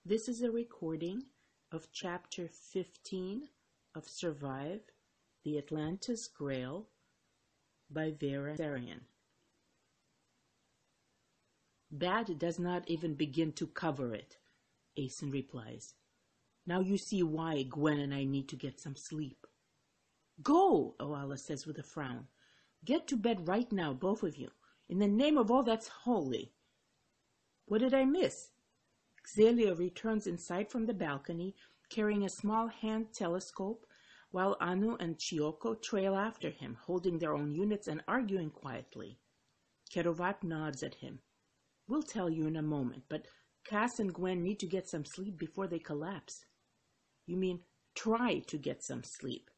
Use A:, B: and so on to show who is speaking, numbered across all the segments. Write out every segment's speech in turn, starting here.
A: This is a recording of Chapter 15 of Survive, the Atlantis Grail by Vera Nazarian. Bad does not even begin to cover it, Asen replies. Now you see why Gwen and I need to get some sleep. Go, Oala says with a frown. Get to bed right now, both of you, in the name of all that's holy. What did I miss? Xelia returns inside from the balcony, carrying a small hand telescope, while Anu and Chioko trail after him, holding their own units and arguing quietly. Kerovat nods at him. We'll tell you in a moment, but Cass and Gwen need to get some sleep before they collapse. You mean try to get some sleep,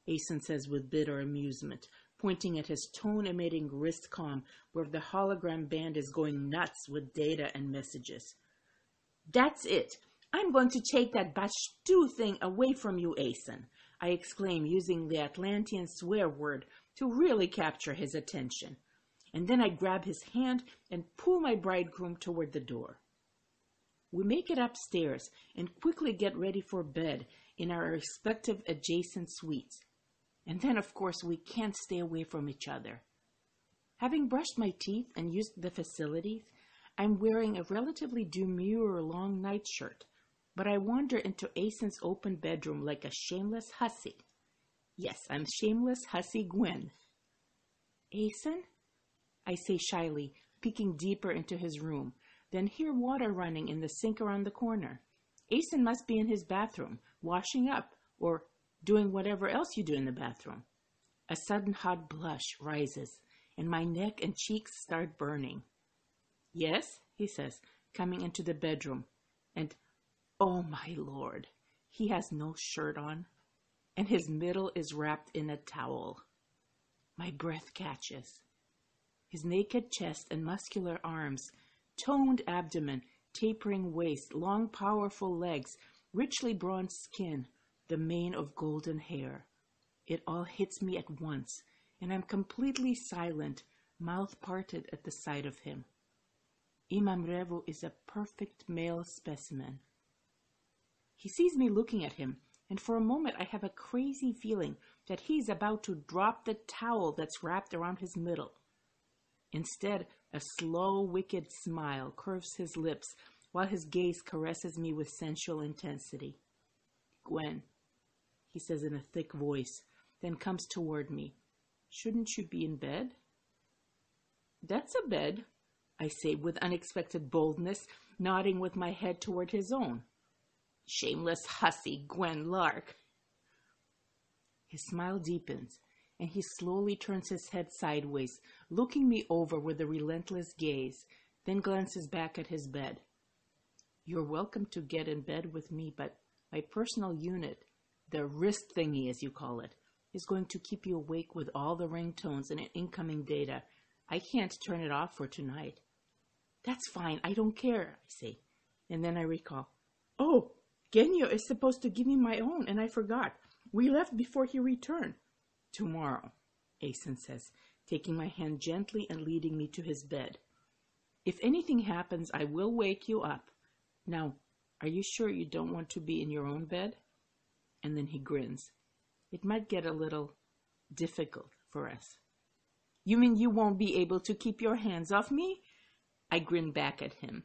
A: Asen says with bitter amusement, pointing at his tone-emitting wrist comm where the hologram band is going nuts with data and messages. That's it. I'm going to take that Bashtu thing away from you, Asen, I exclaim, using the Atlantean swear word to really capture his attention. And then I grab his hand and pull my bridegroom toward the door. We make it upstairs and quickly get ready for bed in our respective adjacent suites. And then, of course, we can't stay away from each other. Having brushed my teeth and used the facilities, I'm wearing a relatively demure long nightshirt, but I wander into Asen's open bedroom like a shameless hussy. Yes, I'm shameless hussy Gwen. Asen? I say shyly, peeking deeper into his room, then hear water running in the sink around the corner. Asen must be in his bathroom, washing up, or doing whatever else you do in the bathroom. A sudden hot blush rises, and my neck and cheeks start burning. Yes, he says, coming into the bedroom, and oh my lord, he has no shirt on, and his middle is wrapped in a towel. My breath catches. His naked chest and muscular arms, toned abdomen, tapering waist, long powerful legs, richly bronzed skin, the mane of golden hair. It all hits me at once, and I'm completely silent, mouth parted at the sight of him. Imam Revu is a perfect male specimen. He sees me looking at him, and for a moment I have a crazy feeling that he's about to drop the towel that's wrapped around his middle. Instead, a slow, wicked smile curves his lips while his gaze caresses me with sensual intensity. Gwen, he says in a thick voice, then comes toward me. Shouldn't you be in bed? That's a bed, I say with unexpected boldness, nodding with my head toward his own. Shameless hussy Gwen Lark. His smile deepens, and he slowly turns his head sideways, looking me over with a relentless gaze, then glances back at his bed. You're welcome to get in bed with me, but my personal unit, the wrist thingy as you call it, is going to keep you awake with all the ringtones and incoming data. I can't turn it off for tonight. That's fine, I don't care, I say. And then I recall, oh, Genyo is supposed to give me my own, and I forgot. We left before he returned. Tomorrow, Asen says, taking my hand gently and leading me to his bed. If anything happens, I will wake you up. Now, are you sure you don't want to be in your own bed? And then he grins. It might get a little difficult for us. You mean you won't be able to keep your hands off me? I grin back at him.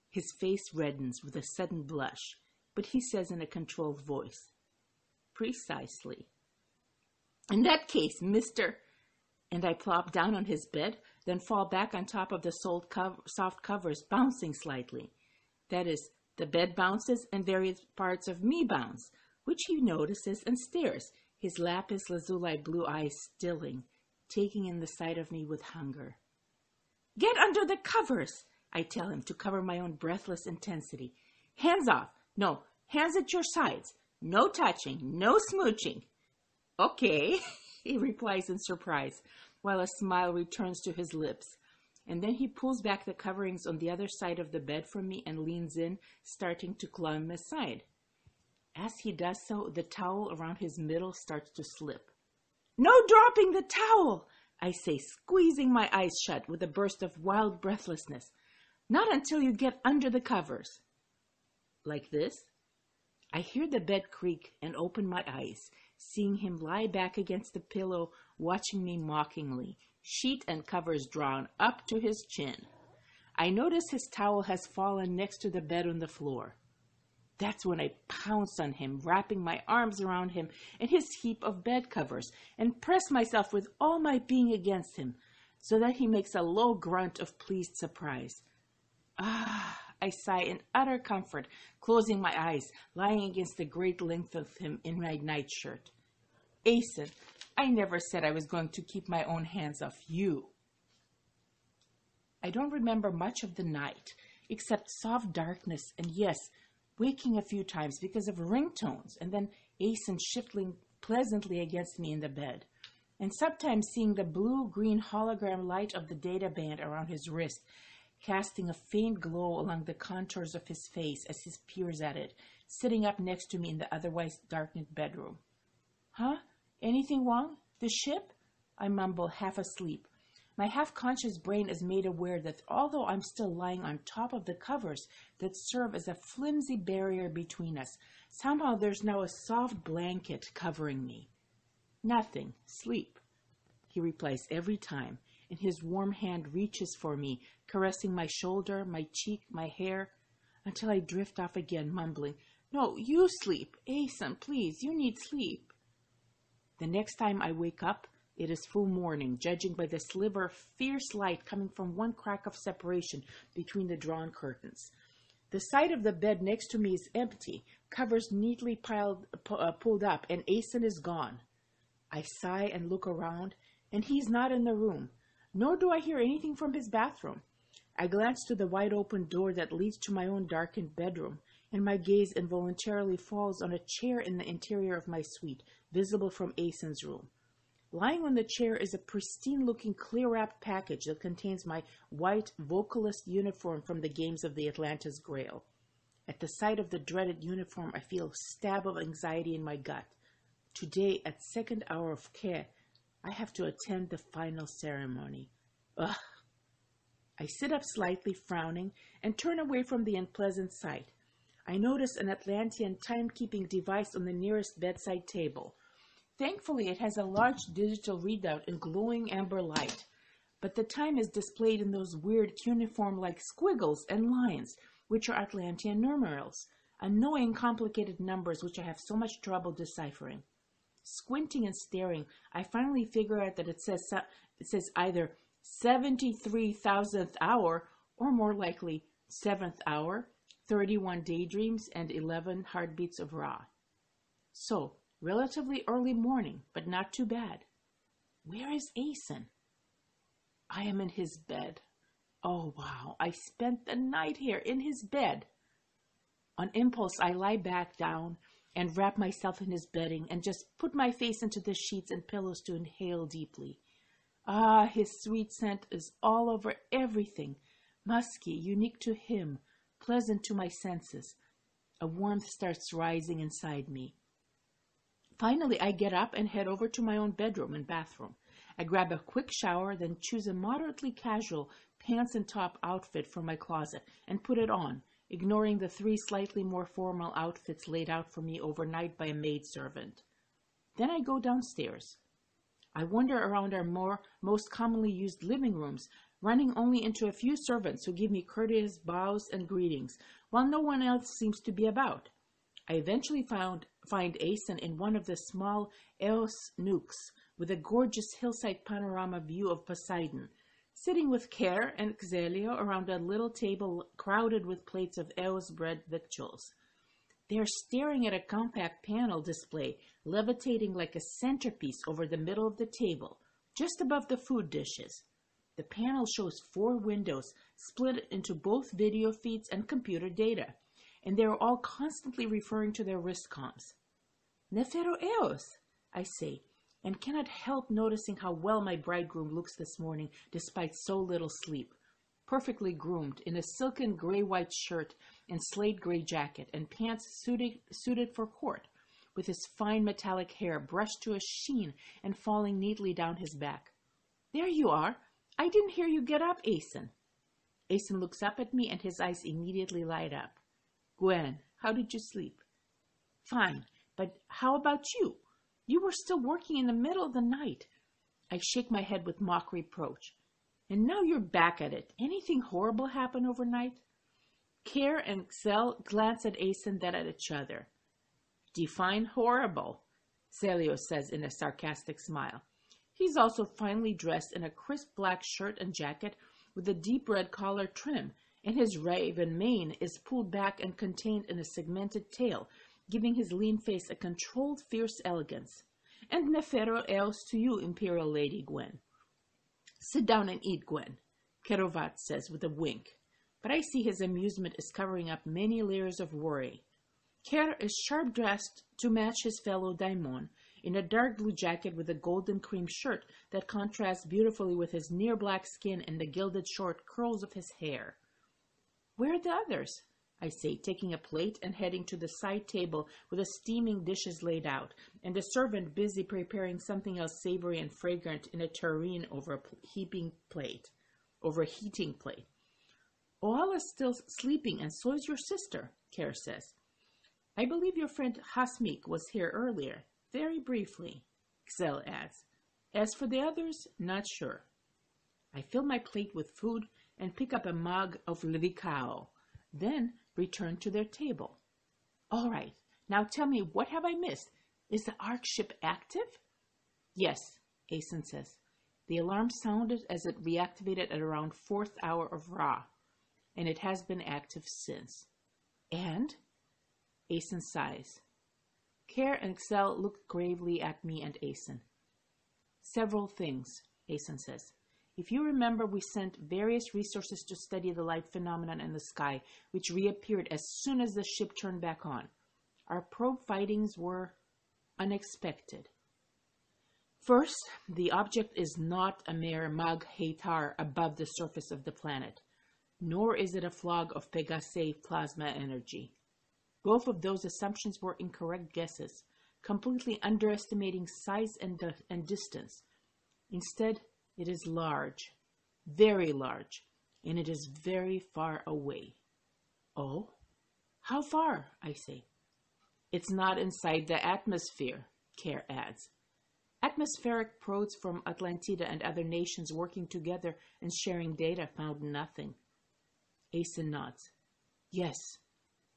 A: His face reddens with a sudden blush, but he says in a controlled voice, Precisely. In that case, mister, and I plop down on his bed, then fall back on top of the soft covers, bouncing slightly. That is, the bed bounces and various parts of me bounce, which he notices and stares, his lapis lazuli blue eyes stilling, taking in the sight of me with hunger. Get under the covers, I tell him to cover my own breathless intensity. Hands off. No, hands at your sides. No touching, no smooching. Okay, he replies in surprise, while a smile returns to his lips. And then he pulls back the coverings on the other side of the bed from me and leans in, starting to climb my side. As he does so, the towel around his middle starts to slip. No dropping the towel, I say, squeezing my eyes shut with a burst of wild breathlessness. Not until you get under the covers. Like this? I hear the bed creak and open my eyes, seeing him lie back against the pillow, watching me mockingly, sheet and covers drawn up to his chin. I notice his towel has fallen next to the bed on the floor. That's when I pounce on him, wrapping my arms around him and his heap of bed covers, and press myself with all my being against him, so that he makes a low grunt of pleased surprise. Ah, I sigh in utter comfort, closing my eyes, lying against the great length of him in my nightshirt. Aeson, I never said I was going to keep my own hands off you. I don't remember much of the night, except soft darkness and, yes, waking a few times because of ringtones, and then Aeson shifting pleasantly against me in the bed, and sometimes seeing the blue-green hologram light of the data band around his wrist, casting a faint glow along the contours of his face as he peers at it, sitting up next to me in the otherwise darkened bedroom. Huh? Anything wrong? The ship? I mumble, half asleep. My half-conscious brain is made aware that although I'm still lying on top of the covers that serve as a flimsy barrier between us, somehow there's now a soft blanket covering me. Nothing. Sleep, he replies every time, and his warm hand reaches for me, caressing my shoulder, my cheek, my hair, until I drift off again, mumbling, No, you sleep. Aeson, please, you need sleep. The next time I wake up, it is full morning, judging by the sliver of fierce light coming from one crack of separation between the drawn curtains. The side of the bed next to me is empty, covers neatly pulled up, and Aeson is gone. I sigh and look around, and he's not in the room, nor do I hear anything from his bathroom. I glance to the wide-open door that leads to my own darkened bedroom, and my gaze involuntarily falls on a chair in the interior of my suite, visible from Aeson's room. Lying on the chair is a pristine-looking clear-wrapped package that contains my white vocalist uniform from the games of the Atlantis Grail. At the sight of the dreaded uniform, I feel a stab of anxiety in my gut. Today, at second hour of Ke, I have to attend the final ceremony. Ugh! I sit up slightly, frowning, and turn away from the unpleasant sight. I notice an Atlantean timekeeping device on the nearest bedside table. Thankfully, it has a large digital readout in glowing amber light, but the time is displayed in those weird cuneiform-like squiggles and lines, which are Atlantean numerals, annoying complicated numbers which I have so much trouble deciphering. Squinting and staring, I finally figure out that it says either 73,000th hour, or more likely 7th hour, 31 daydreams, and 11 heartbeats of Ra. So, relatively early morning, but not too bad. Where is Aeson? I am in his bed. Oh, wow, I spent the night here in his bed. On impulse, I lie back down and wrap myself in his bedding and just put my face into the sheets and pillows to inhale deeply. Ah, his sweet scent is all over everything, musky, unique to him, pleasant to my senses. A warmth starts rising inside me. Finally, I get up and head over to my own bedroom and bathroom. I grab a quick shower, then choose a moderately casual pants and top outfit from my closet and put it on, ignoring the 3 slightly more formal outfits laid out for me overnight by a maidservant. Then I go downstairs. I wander around our most commonly used living rooms, running only into a few servants who give me courteous bows and greetings, while no one else seems to be about. I eventually find Aeson in one of the small Eos nooks with a gorgeous hillside panorama view of Poseidon, sitting with Care and Xelio around a little table crowded with plates of Eos-bred victuals. They are staring at a compact panel display levitating like a centerpiece over the middle of the table, just above the food dishes. The panel shows 4 windows split into both video feeds and computer data, and they are all constantly referring to their wrist comms. Nefero Eos, I say, and cannot help noticing how well my bridegroom looks this morning despite so little sleep. Perfectly groomed in a silken gray-white shirt and slate gray jacket and pants suited for court, with his fine metallic hair brushed to a sheen and falling neatly down his back. There you are. I didn't hear you get up, Aeson. Aeson looks up at me and his eyes immediately light up. Gwen, How did you sleep? Fine, but how about you? You were still working in the middle of the night. I shake my head with mock reproach. And now you're back at it. Anything horrible happen overnight? Care and Xel glance at Asen, then at each other. Define horrible, Celios says in a sarcastic smile. He's also finely dressed in a crisp black shirt and jacket with a deep red collar trim, and his raven mane is pulled back and contained in a segmented tail, giving his lean face a controlled, fierce elegance. And Nefero else to you, Imperial Lady Gwen. Sit down and eat, Gwen, Kerovat says with a wink, but I see his amusement is covering up many layers of worry. Ker is sharp-dressed to match his fellow daimon, in a dark blue jacket with a golden cream shirt that contrasts beautifully with his near-black skin and the gilded short curls of his hair. Where are the others? I say, taking a plate and heading to the side table with the steaming dishes laid out, and the servant busy preparing something else savory and fragrant in a tureen over a heating plate. Oala's still sleeping, and so is your sister, Ker says. I believe your friend Hasmik was here earlier, very briefly, Xel adds. As for the others, not sure. I fill my plate with food and pick up a mug of Levikao, then return to their table. All right, now tell me, what have I missed? Is the Ark ship active? Yes, Asen says. The alarm sounded as it reactivated at around 4th hour of Ra, and it has been active since. And? Asen sighs. Ker and Xel look gravely at me and Asen. Several things, Asen says. If you remember, we sent various resources to study the light phenomenon in the sky, which reappeared as soon as the ship turned back on. Our probe findings were unexpected. First, the object is not a mere Mag Hatar above the surface of the planet, nor is it a flog of Pegase plasma energy. Both of those assumptions were incorrect guesses, completely underestimating size and distance. Instead, it is large, very large, and it is very far away. Oh? How far? I say. It's not inside the atmosphere, Ker adds. Atmospheric probes from Atlantida and other nations working together and sharing data found nothing. Asen nods. Yes,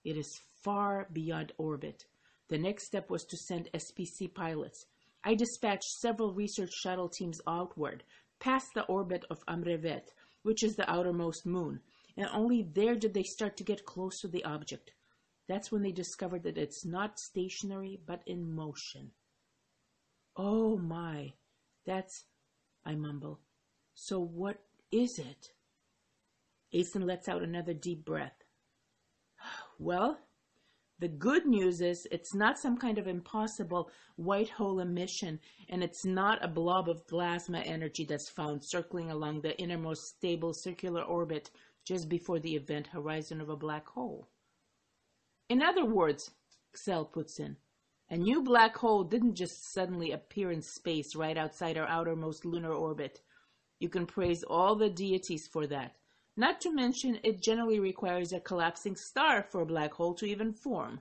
A: it is far beyond orbit. The next step was to send SPC pilots. I dispatched several research shuttle teams outward, past the orbit of Amrevet, which is the outermost moon, and only there did they start to get close to the object. That's when they discovered that it's not stationary, but in motion. Oh my, that's, I mumble. So what is it? Asen lets out another deep breath. Well, the good news is it's not some kind of impossible white hole emission, and it's not a blob of plasma energy that's found circling along the innermost stable circular orbit just before the event horizon of a black hole. In other words, Xel puts in, a new black hole didn't just suddenly appear in space right outside our outermost lunar orbit. You can praise all the deities for that. Not to mention, it generally requires a collapsing star for a black hole to even form.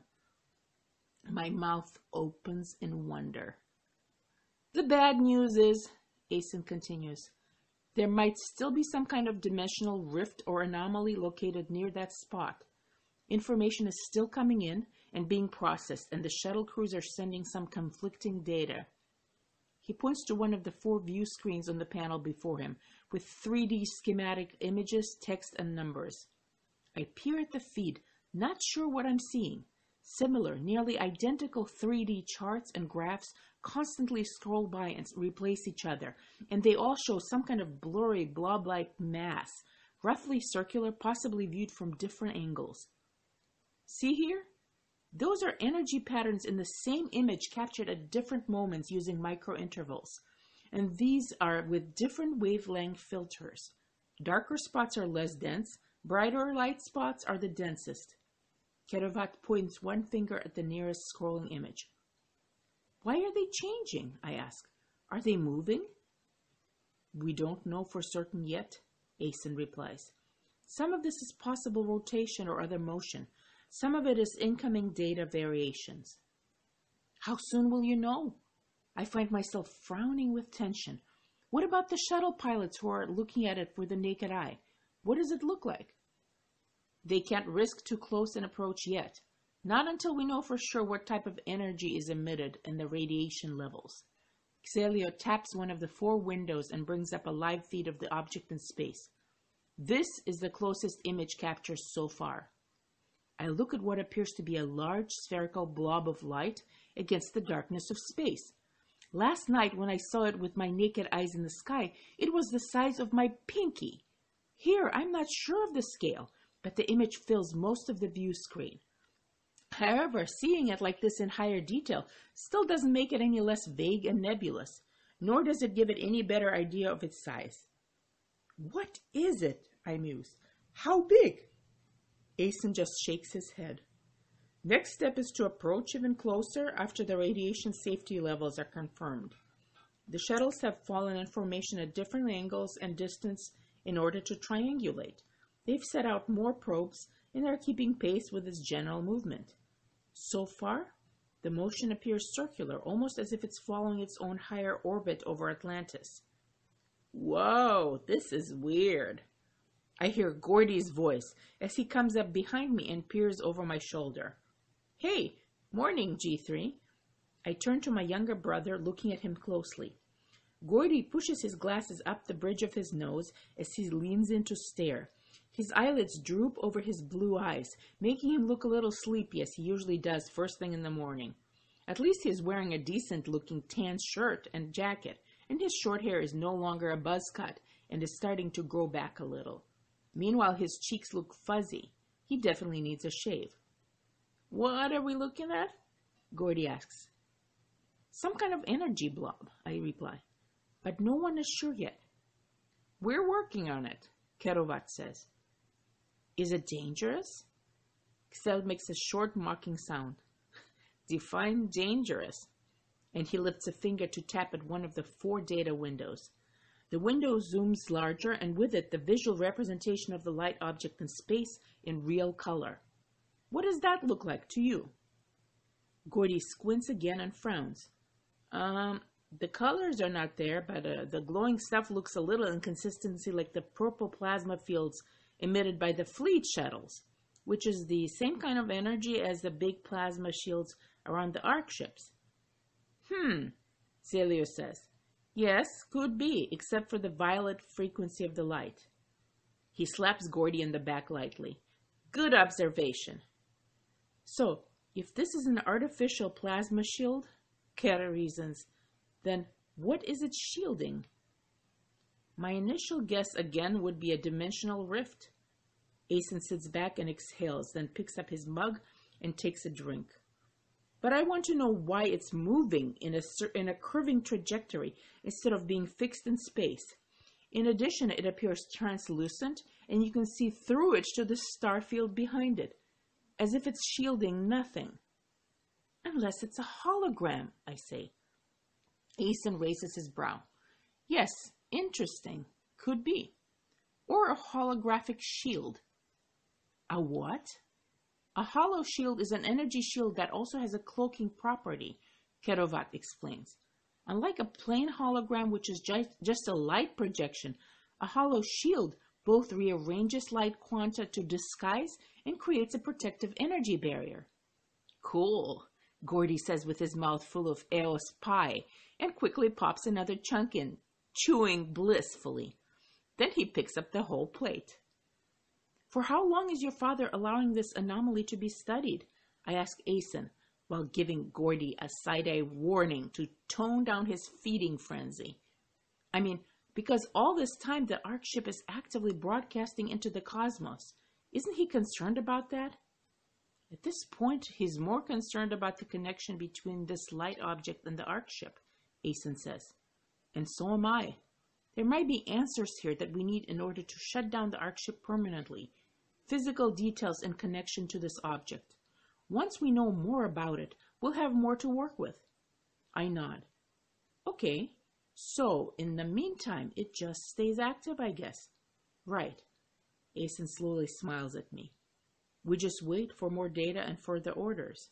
A: My mouth opens in wonder. The bad news is, Asen continues, there might still be some kind of dimensional rift or anomaly located near that spot. Information is still coming in and being processed, and the shuttle crews are sending some conflicting data. He points to one of the 4 view screens on the panel before him, with 3D schematic images, text, and numbers. I peer at the feed, not sure what I'm seeing. Similar, nearly identical 3D charts and graphs constantly scroll by and replace each other, and they all show some kind of blurry, blob-like mass, roughly circular, possibly viewed from different angles. See here? Those are energy patterns in the same image captured at different moments using micro-intervals. And these are with different wavelength filters. Darker spots are less dense, brighter light spots are the densest. Kerovat points one finger at the nearest scrolling image. Why are they changing? I ask. Are they moving? We don't know for certain yet, Asen replies. Some of this is possible rotation or other motion, Some of it is incoming data variations. How soon will you know? I find myself frowning with tension. What about the shuttle pilots who are looking at it with the naked eye? What does it look like? They can't risk too close an approach yet. Not until we know for sure what type of energy is emitted and the radiation levels. Xelio taps one of the 4 windows and brings up a live feed of the object in space. This is the closest image capture so far. I look at what appears to be a large spherical blob of light against the darkness of space. Last night when I saw it with my naked eyes in the sky, it was the size of my pinky. Here, I'm not sure of the scale, but the image fills most of the view screen. However, seeing it like this in higher detail still doesn't make it any less vague and nebulous, nor does it give it any better idea of its size. What is it? I muse. How big? Asen just shakes his head. Next step is to approach even closer after the radiation safety levels are confirmed. The shuttles have fallen in formation at different angles and distance in order to triangulate. They've set out more probes and are keeping pace with its general movement. So far, the motion appears circular, almost as if it's following its own higher orbit over Atlantis. Whoa, this is weird. I hear Gordy's voice as he comes up behind me and peers over my shoulder. Hey, morning, G3. I turn to my younger brother, looking at him closely. Gordy pushes his glasses up the bridge of his nose as he leans in to stare. His eyelids droop over his blue eyes, making him look a little sleepy as he usually does first thing in the morning. At least he is wearing a decent-looking tan shirt and jacket, and his short hair is no longer a buzz cut and is starting to grow back a little. Meanwhile, his cheeks look fuzzy. He definitely needs a shave. What are we looking at? Gordy asks. Some kind of energy blob, I reply. But no one is sure yet. We're working on it, Kerovat says. Is it dangerous? Xel makes a short mocking sound. Define dangerous. And he lifts a finger to tap at one of the 4 data windows. The window zooms larger, and with it the visual representation of the light object in space in real color. What does that look like to you? Gordy squints again and frowns. The colors are not there, but the glowing stuff looks a little inconsistency like the purple plasma fields emitted by the fleet shuttles, which is the same kind of energy as the big plasma shields around the ARC ships. Celio says. Yes, could be, except for the violet frequency of the light. He slaps Gordy in the back lightly. Good observation. So, if this is an artificial plasma shield, Kara reasons, then what is it shielding? My initial guess again would be a dimensional rift. Asen sits back and exhales, then picks up his mug and takes a drink. But I want to know why it's moving in a curving trajectory instead of being fixed in space. In addition, it appears translucent, and you can see through it to the star field behind it, as if it's shielding nothing. Unless it's a hologram, I say. Asen raises his brow. Yes, interesting. Could be. Or a holographic shield. A what? A hollow shield is an energy shield that also has a cloaking property, Kerovat explains. Unlike a plain hologram, which is just a light projection, a hollow shield both rearranges light quanta to disguise and creates a protective energy barrier. Cool, Gordy says with his mouth full of Eos pie, and quickly pops another chunk in, chewing blissfully. Then he picks up the whole plate. For how long is your father allowing this anomaly to be studied? I ask Asen, while giving Gordy a side-eye warning to tone down his feeding frenzy. I mean, because all this time the ARC ship is actively broadcasting into the cosmos. Isn't he concerned about that? At this point, he's more concerned about the connection between this light object and the ARC ship, Asen says. And so am I. There might be answers here that we need in order to shut down the ARC ship permanently. Physical details in connection to this object. Once we know more about it, we'll have more to work with. I nod. Okay, so in the meantime, it just stays active, I guess. Right. Asen slowly smiles at me. We just wait for more data and further orders.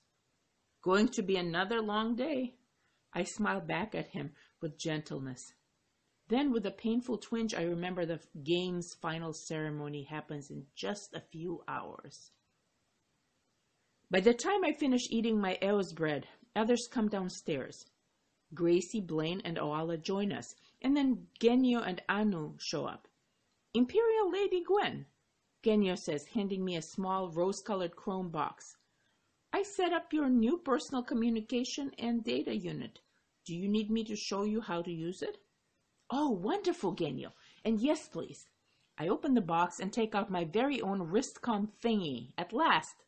A: Going to be another long day. I smile back at him with gentleness. Then, with a painful twinge, I remember the game's final ceremony happens in just a few hours. By the time I finish eating my Eos bread, others come downstairs. Gracie, Blaine, and Oala join us, and then Genyo and Anu show up. Imperial Lady Gwen, Genyo says, handing me a small rose-colored chrome box. I set up your new personal communication and data unit. Do you need me to show you how to use it? Oh, wonderful, Genyo. And yes, please. I open the box and take out my very own wristcom thingy. At last.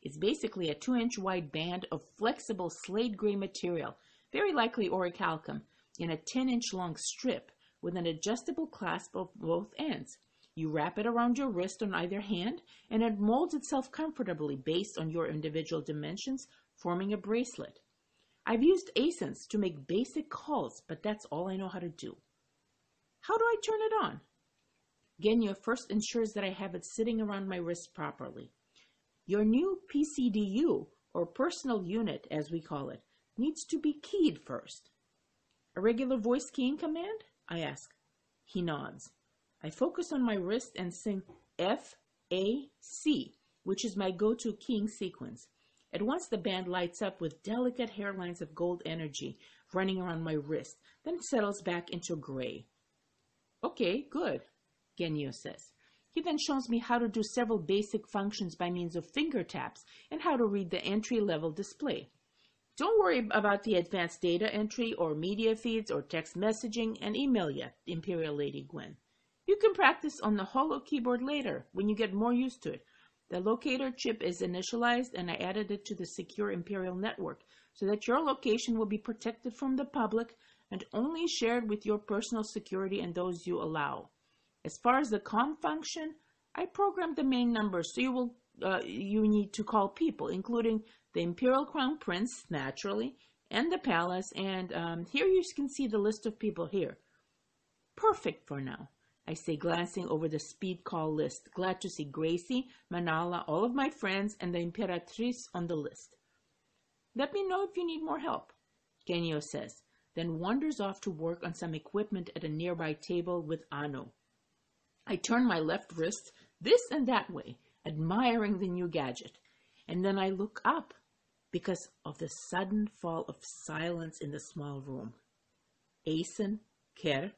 A: It's basically a 2-inch wide band of flexible slate gray material, very likely orichalcum, in a 10-inch long strip with an adjustable clasp of both ends. You wrap it around your wrist on either hand, and it molds itself comfortably based on your individual dimensions, forming a bracelet. I've used ASINs to make basic calls, but that's all I know how to do. How do I turn it on? Genyo first ensures that I have it sitting around my wrist properly. Your new PCDU, or personal unit as we call it, needs to be keyed first. A regular voice keying command? I ask. He nods. I focus on my wrist and sing F-A-C, which is my go-to keying sequence. At once the band lights up with delicate hairlines of gold energy running around my wrist, then settles back into gray. Okay, good, Genyo says. He then shows me how to do several basic functions by means of finger taps and how to read the entry-level display. Don't worry about the advanced data entry or media feeds or text messaging and email yet, Imperial Lady Gwen. You can practice on the holo keyboard later when you get more used to it. The locator chip is initialized and I added it to the secure Imperial network so that your location will be protected from the public and only shared with your personal security and those you allow. As far as the comm function, I programmed the main numbers so you need to call people, including the Imperial Crown Prince, naturally, and the palace, and here you can see the list of people here. Perfect for now, I say, glancing over the speed call list, glad to see Gracie, Manala, all of my friends, and the Imperatrice on the list. Let me know if you need more help, Genyo says, then wanders off to work on some equipment at a nearby table with Anu. I turn my left wrist this and that way, admiring the new gadget, and then I look up because of the sudden fall of silence in the small room. Asen, Ker,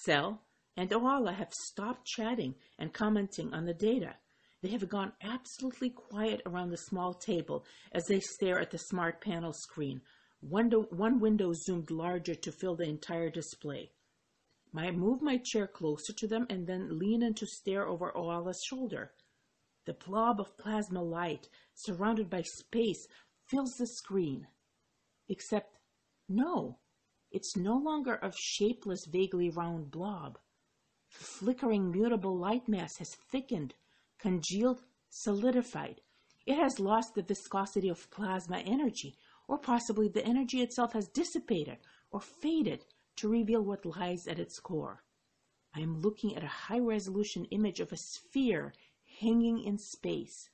A: Xel, and Oala have stopped chatting and commenting on the data. They have gone absolutely quiet around the small table as they stare at the smart panel screen, one window zoomed larger to fill the entire display. I move my chair closer to them and then lean in to stare over Oala's shoulder. The blob of plasma light, surrounded by space, fills the screen. Except, no, it's no longer a shapeless, vaguely round blob. The flickering, mutable light mass has thickened, congealed, solidified. It has lost the viscosity of plasma energy, or possibly the energy itself has dissipated or faded to reveal what lies at its core. I am looking at a high-resolution image of a sphere hanging in space,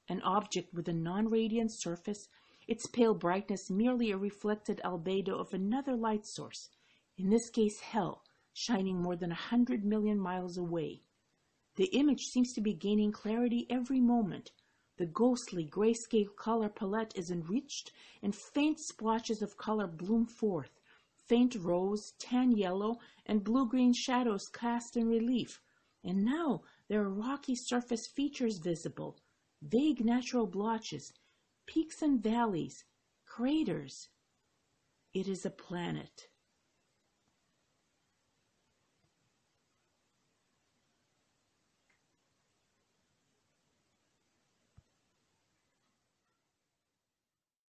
A: an object with a non-radiant surface, its pale brightness merely a reflected albedo of another light source, in this case hell, shining more than 100 million miles away. The image seems to be gaining clarity every moment. The ghostly grayscale color palette is enriched, and faint splotches of color bloom forth. Faint rose, tan yellow, and blue-green shadows cast in relief. And now there are rocky surface features visible, vague natural blotches, peaks and valleys, craters. It is a planet.